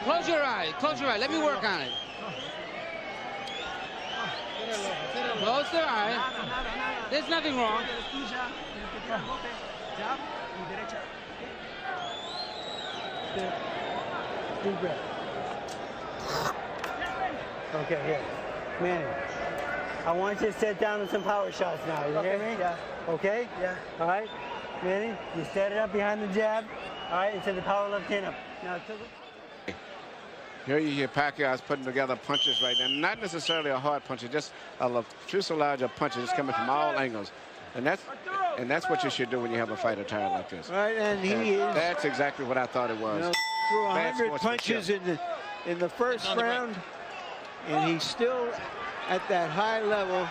Close your eye. Close your eye. Let me work on it. Close your eye. There's nothing wrong. Deep breath. Okay, here. Manny, I want you to set down with some power shots now. You hear me? Yeah. Okay? Yeah. All right. Manny, you set it up behind the jab. All right, and send the power left hand up. Now, to the... Here you hear Pacquiao's putting together punches right now. Not necessarily a hard punch, just a fuselage of punches just coming from all angles. And that's what you should do when you have a fighter tired like this. Right, and that's exactly what I thought it was. Threw 100 punches in the first round, and he's still at that high level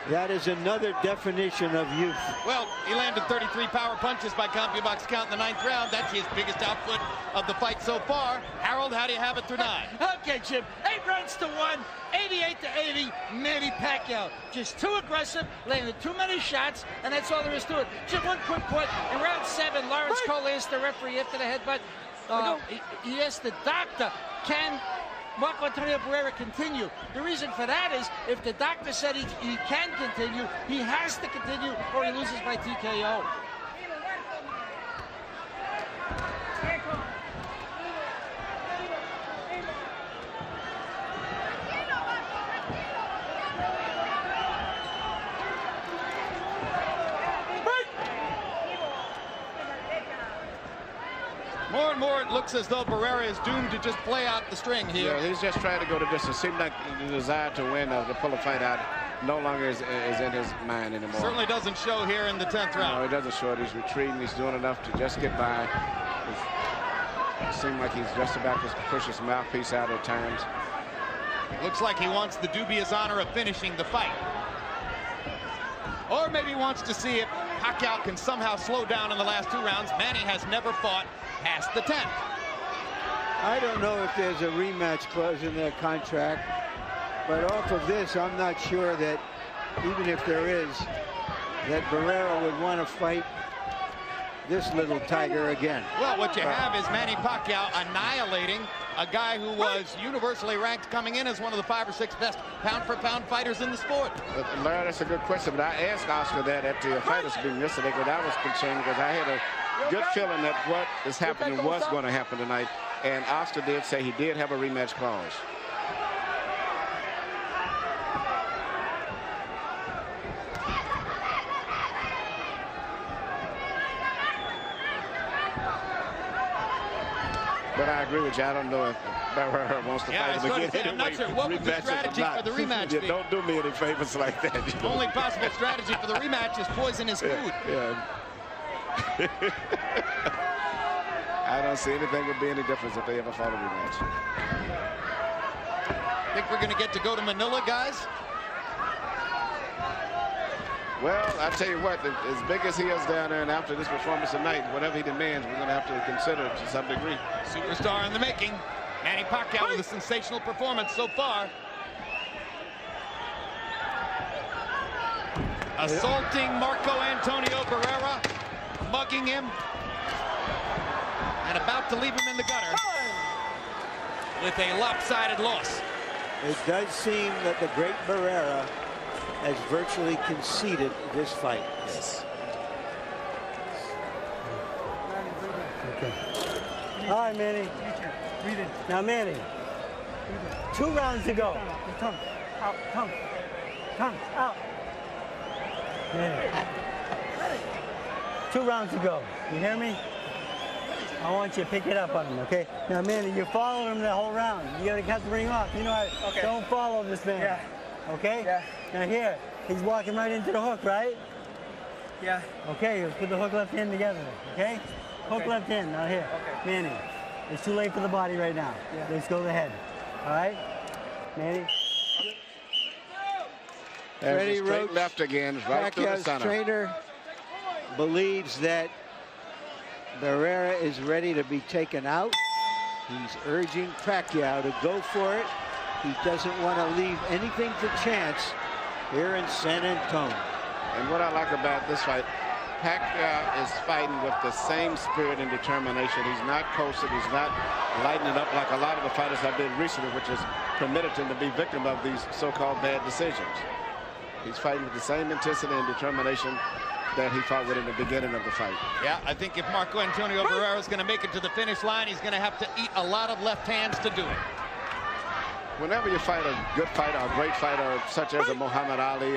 That is another definition of youth. Well, he landed 33 power punches by CompuBox count in the 9th round. That's his biggest output of the fight so far. Harold, how do you have it through 9? Okay, Jim. 8 rounds to 1, 88-80. Manny Pacquiao just too aggressive, landed too many shots, and that's all there is to it. Jim, one quick point. In round 7, Lawrence Cole asked the referee after the headbutt. He asked the doctor, can Marco Antonio Barrera continue? The reason for that is if the doctor said he can continue, he has to continue or he loses by TKO. More and more, it looks as though Barrera is doomed to just play out the string here. Yeah, he's just trying to go the distance. Seems like the desire to win or to pull a fight out no longer is in his mind anymore. Certainly doesn't show here in the 10th round. No, it doesn't show it. He's retreating. He's doing enough to just get by. It seems like he's just about to push his mouthpiece out at times. Looks like he wants the dubious honor of finishing the fight. Or maybe wants to see if Pacquiao can somehow slow down in the last 2 rounds. Manny has never fought past the 10th. I don't know if there's a rematch clause in their contract, but off of this, I'm not sure that even if there is, that Barrera would want to fight this little tiger again. Well, what you have is Manny Pacquiao annihilating a guy who was universally ranked coming in as one of the 5 or 6 best pound-for-pound fighters in the sport. Larry, that's a good question, but I asked Oscar that at the fighters meeting yesterday because I was concerned because I had a good feeling that what is happening was going to happen tonight, and Oscar did say he did have a rematch clause. But I agree with you. I don't know if Barrera wants to fight him again. I'm not sure. What would the strategy for the rematch be? Don't do me any favors like that. The only possible strategy for the rematch is poison his food. Yeah. I don't see anything would be any difference if they ever fought a rematch. Think we're going to get to go to Manila, guys? Well, I tell you what, as big as he is down there and after this performance tonight, whatever he demands, we're going to have to consider it to some degree. Superstar in the making. Manny Pacquiao with a sensational performance so far. Assaulting Marco Antonio Barrera, mugging him, and about to leave him in the gutter with a lopsided loss. It does seem that the great Barrera has virtually conceded this fight. Yes. Okay. All right, Manny. Now, Manny, 2 rounds to go. Tongue out, tongue out. Manny. 2 rounds to go. You hear me? I want you to pick it up on him, okay? Now, Manny, you're following him the whole round. You gotta cut the ring off. You know, okay. Don't follow this man. Yeah. Okay? Yeah. Now here, he's walking right into the hook, right? Yeah. Okay, let's put the hook left hand together, okay? Hook left hand, now here. Okay. Manny, it's too late for the body right now. Yeah. Let's go to the head. All right? Manny. Ready, straight left again, right to the center. Trainer believes that Barrera is ready to be taken out. He's urging Pacquiao to go for it. He doesn't want to leave anything to chance here in San Antonio. And what I like about this fight, Pacquiao is fighting with the same spirit and determination. He's not coasting. He's not lighting it up like a lot of the fighters have been recently, which has permitted him to be victim of these so-called bad decisions. He's fighting with the same intensity and determination that he fought with in the beginning of the fight. Yeah, I think if Marco Antonio Barrera is going to make it to the finish line, he's going to have to eat a lot of left hands to do it. Whenever you fight a good fighter, a great fighter, such as a Muhammad Ali,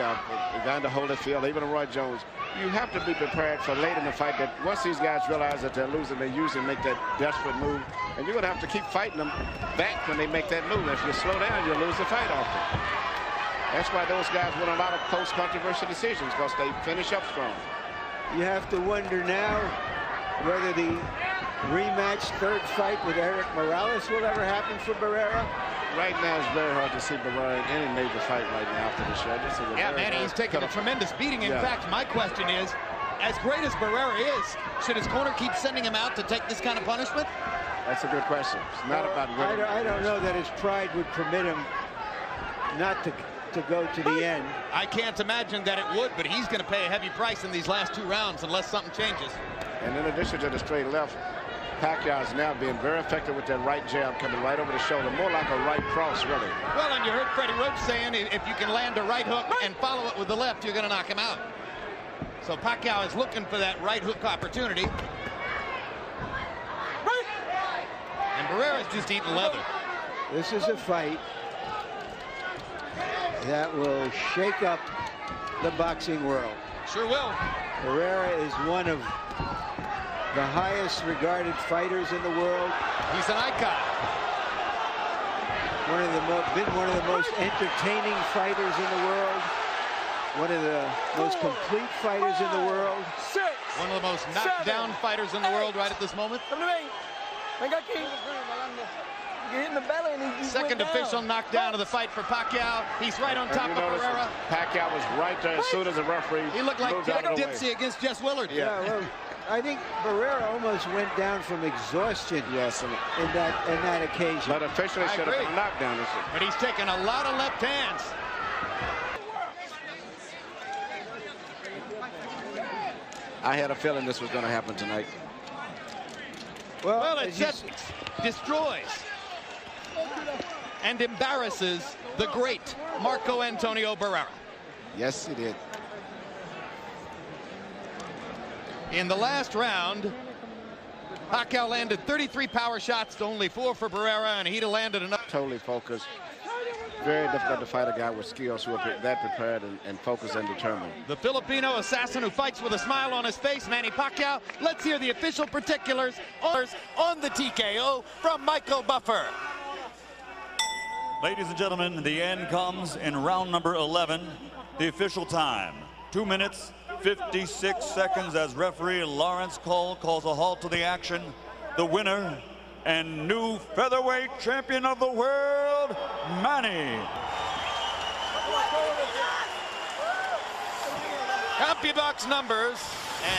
Evander Holyfield, even a Roy Jones, you have to be prepared for late in the fight that once these guys realize that they're losing, they usually make that desperate move. And you're going to have to keep fighting them back when they make that move. If you slow down, you'll lose the fight often. That's why those guys win a lot of close, controversial decisions, because they finish up strong. You have to wonder now whether the rematch 3rd fight with Eric Morales will ever happen for Barrera. Right now, it's very hard to see Barrera in any major fight right now after the show. This is a Yeah, very Manny, hard he's taking a cut-off. tremendous beating. In fact, my question is, as great as Barrera is, should his corner keep sending him out to take this kind of punishment? That's a good question. It's not about winning. I don't know that his pride would permit him not to go to the end. I can't imagine that it would, but he's going to pay a heavy price in these last 2 rounds unless something changes. And in addition to the straight left, Pacquiao is now being very effective with that right jab coming right over the shoulder, more like a right cross, really. Well, and you heard Freddie Roach saying if you can land a right hook and follow it with the left, you're going to knock him out. So Pacquiao is looking for that right hook opportunity. And Barrera's just eating leather. This is a fight that will shake up the boxing world. Sure will. Barrera is one of the highest regarded fighters in the world. He's an icon. Been one of the most entertaining fighters in the world. One of the most complete fighters in the world. One of the most knocked down fighters in the world right at this moment. Second official knockdown of the fight for Pacquiao. He's right on top of Barrera. Pacquiao was right there as soon as the referee. He looked like moved out Jack of the way. Dempsey against Jess Willard. Yeah, well, I think Barrera almost went down from exhaustion. Yes, in that occasion. But officially should have been a knockdown. But he's taken a lot of left hands. I had a feeling this was going to happen tonight. Well, it just destroys and embarrasses the great Marco Antonio Barrera. Yes, he did. In the last round, Pacquiao landed 33 power shots to only 4 for Barrera, and he'd have landed enough. Totally focused. Very difficult to fight a guy with skills who are that prepared and focused and determined. The Filipino assassin who fights with a smile on his face, Manny Pacquiao. Let's hear the official particulars on the TKO from Michael Buffer. Ladies and gentlemen, the end comes in round number 11. The official time, 2 minutes, 56 seconds as referee Lawrence Cole calls a halt to the action. The winner and new featherweight champion of the world, Manny. CompuBox numbers,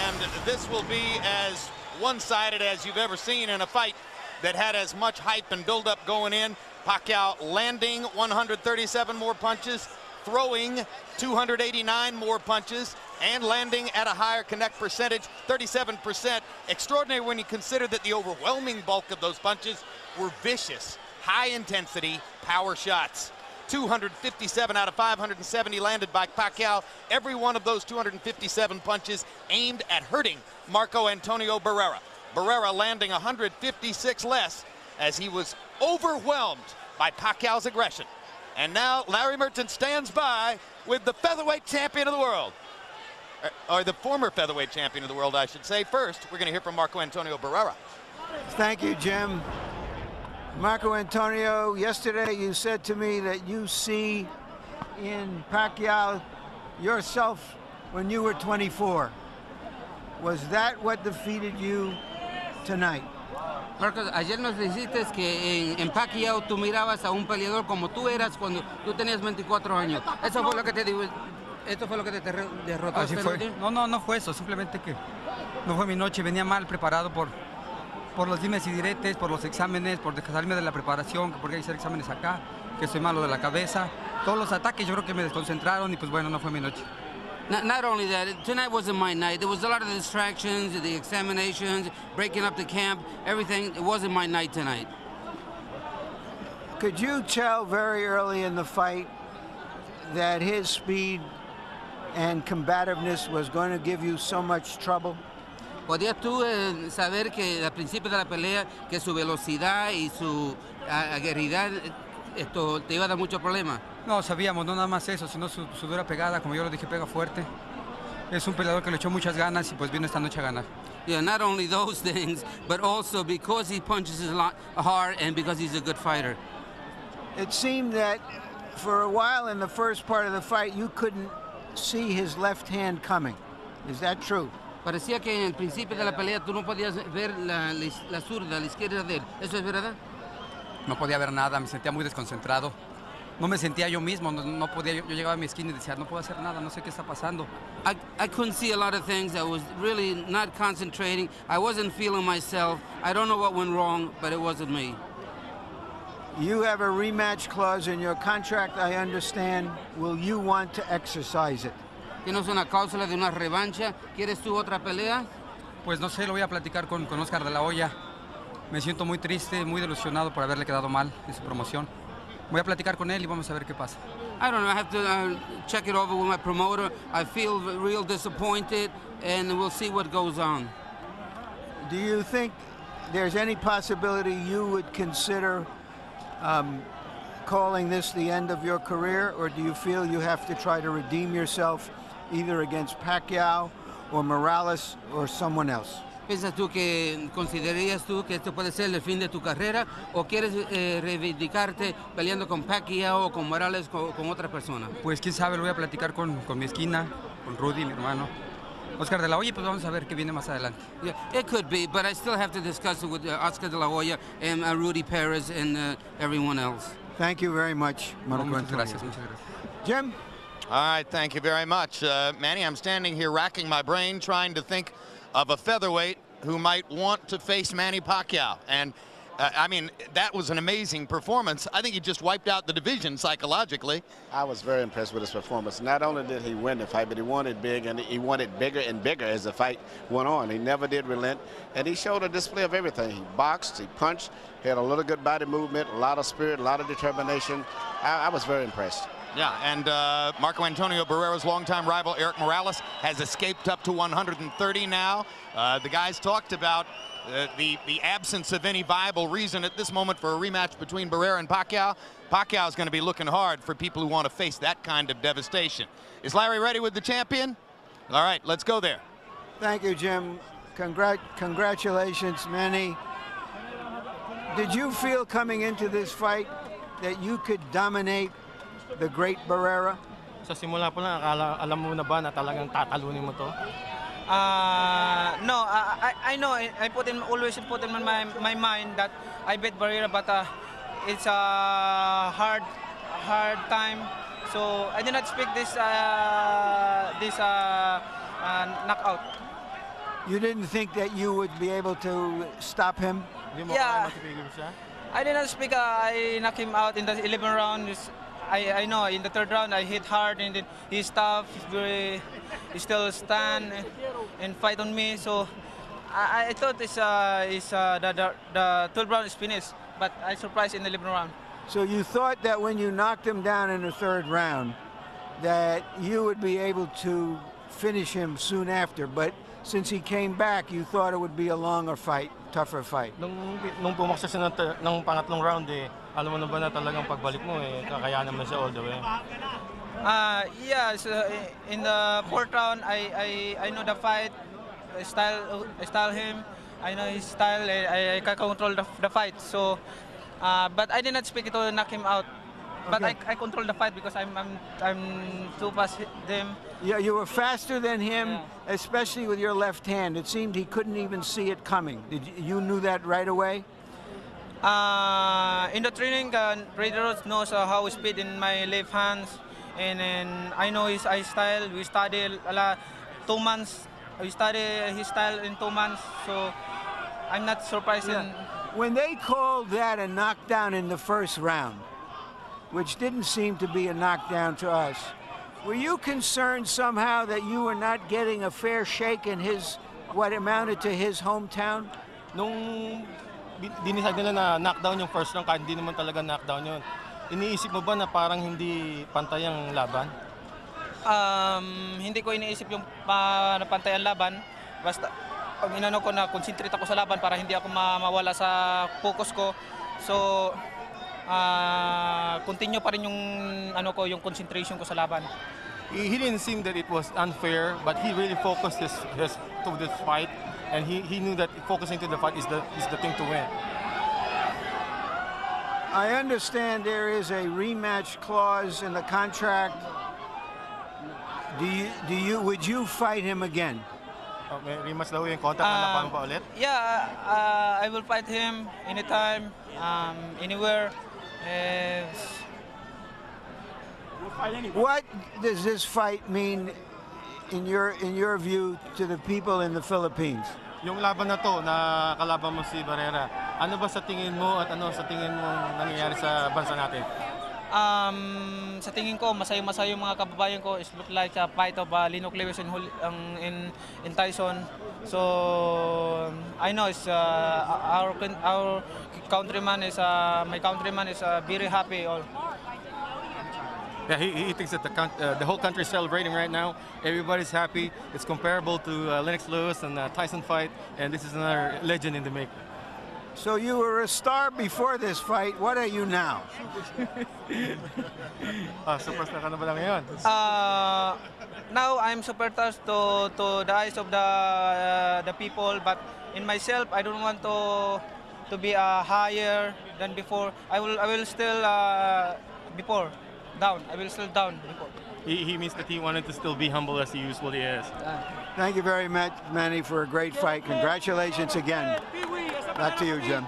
and this will be as one-sided as you've ever seen in a fight that had as much hype and build-up going in. Pacquiao landing 137 more punches, throwing 289 more punches, and landing at a higher connect percentage, 37%. Extraordinary when you consider that the overwhelming bulk of those punches were vicious, high-intensity power shots. 257 out of 570 landed by Pacquiao. Every one of those 257 punches aimed at hurting Marco Antonio Barrera. Barrera landing 156 less as he was overwhelmed by Pacquiao's aggression. And now Larry Merchant stands by with the featherweight champion of the world. Or the former featherweight champion of the world, I should say. First, we're going to hear from Marco Antonio Barrera. Thank you, Jim. Marco Antonio, yesterday you said to me that you see in Pacquiao yourself when you were 24. Was that what defeated you tonight? Marcos, ayer nos dijiste que en Pacquiao tú mirabas a un peleador como tú eras cuando tú tenías 24 años. Eso fue lo que te digo. Esto fue lo que te derrotó. Así fue. No fue eso. Simplemente que no fue mi noche. Venía mal preparado por los dimes y diretes, por los exámenes, por salirme de la preparación, porque hay que hacer exámenes acá, que soy malo de la cabeza. Todos los ataques yo creo que me desconcentraron y pues bueno, no fue mi noche. Not only that, tonight wasn't my night. There was a lot of distractions, the examinations, breaking up the camp, everything. It wasn't my night tonight. Could you tell very early in the fight that his speed and combativeness was going to give you so much trouble? ¿Podías tú saber que al principio de la pelea que su velocidad y su aguerridad esto te iba a dar mucho problema? No, sabíamos, no nada más eso, sino su dura pegada, como yo lo dije, pega fuerte. Es un peleador que le echó muchas ganas y pues vino esta noche a ganar. Yeah, not only those things, but also because he punches a lot hard and because he's a good fighter. It seemed that for a while in the first part of the fight, you couldn't see his left hand coming. Is that true? Parecía que en el principio de la pelea tú no podías ver la zurda, la izquierda de él. ¿Eso es verdad? no podía ver nada, me sentía muy desconcentrado. No me sentía yo mismo, no podía, yo llegaba a mi esquina y decía, no puedo hacer nada, no sé qué está pasando. I couldn't see a lot of things. I was really not concentrating. I wasn't feeling myself. I don't know what went wrong, but it wasn't me. You have a rematch clause in your contract, I understand. Will you want to exercise it? ¿Tienes una cláusula de una revancha? ¿Quieres tú otra pelea? Pues no sé, lo voy a platicar con Oscar de la Hoya. Me siento muy triste, muy delusionado por haberle quedado mal en su promoción. Voy a platicar con él y vamos a ver qué pasa. I don't know. I have to check it over with my promoter. I feel real disappointed, and we'll see what goes on. Do you think there's any possibility you would consider calling this the end of your career, or do you feel you have to try to redeem yourself either against Pacquiao or Morales or someone else? ¿Piensas tú que considerarías tú que esto puede ser el fin de tu carrera o quieres reivindicarte peleando con Pacquiao o con Morales con otra persona? Pues quién sabe, lo voy a platicar con mi esquina, con Rudy, mi hermano. Oscar de la Hoya, pues vamos a ver qué viene más adelante. Yeah, it could be, but I still have to discuss it with Oscar de la Hoya and Rudy Perez and everyone else. Thank you very much, Marco Muchas Antonio. gracias, muchas gracias. Jim? All right, thank you very much. Manny, I'm standing here racking my brain trying to think of a featherweight who might want to face Manny Pacquiao. And I mean, that was an amazing performance. I think he just wiped out the division psychologically. I was very impressed with his performance. Not only did he win the fight, but he won it big, and he won it bigger and bigger as the fight went on. He never did relent, and he showed a display of everything. He boxed, he punched, he had a little good body movement, a lot of spirit, a lot of determination. I was very impressed. Yeah, and Marco Antonio Barrera's longtime rival, Eric Morales, has escaped up to 130 now. The guys talked about the absence of any viable reason at this moment for a rematch between Barrera and Pacquiao. Pacquiao is going to be looking hard for people who want to face that kind of devastation. Is Larry ready with the champion? All right, let's go there. Thank you, Jim. Congratulations, Manny. Did you feel coming into this fight that you could dominate the great Barrera? Sa simula po lang, alam mo na ba na talagang tatalunin mo to? No, I know. I always put in my mind that I beat Barrera, but it's a hard time. So I did not expect this knockout. You didn't think that you would be able to stop him? Yeah, I did not expect I knocked him out in the 11th round. I know in the 3rd round I hit hard, and then he stopped. He still stand and fight on me. So I thought the 12th round is finished, but I surprised in the 11th round. So you thought that when you knocked him down in the 3rd round that you would be able to finish him soon after, but since he came back, you thought it would be a longer fight, tougher fight. Nung pumaksa siya ng pangatlong round, alam mo na ba na talagang pagbalik mo, kakayanan mo siya all the way? Yeah, so in the 4th round, I know the fight, I style him, I know his style, I can control the fight. So, but I did not expect to knock him out. But okay. I control the fight because I'm too fast them. Yeah, you were faster than him, especially with your left hand. It seemed he couldn't even see it coming. You knew that right away? In the training, Barrera knows how to speed in my left hands, and I know his style. We studied a lot, 2 months. We studied his style in 2 months, so I'm not surprised. Yeah. When they called that a knockdown in the 1st round, which didn't seem to be a knockdown to us, were you concerned somehow that you were not getting a fair shake in what amounted to his hometown? Nung dinisag nila na knockdown yung 1st round, kahit hindi naman talaga knockdown yun, iniisip mo ba na parang hindi pantay ang laban? Hindi ko iniisip yung pantay ang laban. Basta pag inano ko na concentrate ako sa laban para hindi ako mawala sa focus ko. So continue pa rin yung yung concentration ko sa laban. He didn't seem that it was unfair, but he really focused his to this fight, and he knew that focusing to the fight is the thing to win. I understand there is a rematch clause in the contract. Would you fight him again? May rematch daw yung contract na laban pa ulit? Yeah, I will fight him anytime. anywhere. What does this fight mean in your view to the people in the Philippines? Yung laban na to na kalaban mo si Barrera, ano ba sa tingin mo at ano sa tingin mo nangyayari sa bansa natin? Sa tingin ko, masaya-masaya yung mga kababayan ko. It look like a fight of Linok Lewis in Tyson. So I know it's our countryman is my countryman is very happy. Yeah, he thinks that the whole country is celebrating right now. Everybody's happy. It's comparable to Lennox Lewis and Tyson fight, and this is another legend in the making. So you were a star before this fight. What are you now? Superstar ka na ba lang ngayon? Now I'm superstar to the eyes of the people, but in myself I don't want to be higher than before. I will still before down. I will still down before. He means that he wanted to still be humble as he usually is. Thank you very much, Manny, for a great fight. Congratulations again. Back to you, Jim.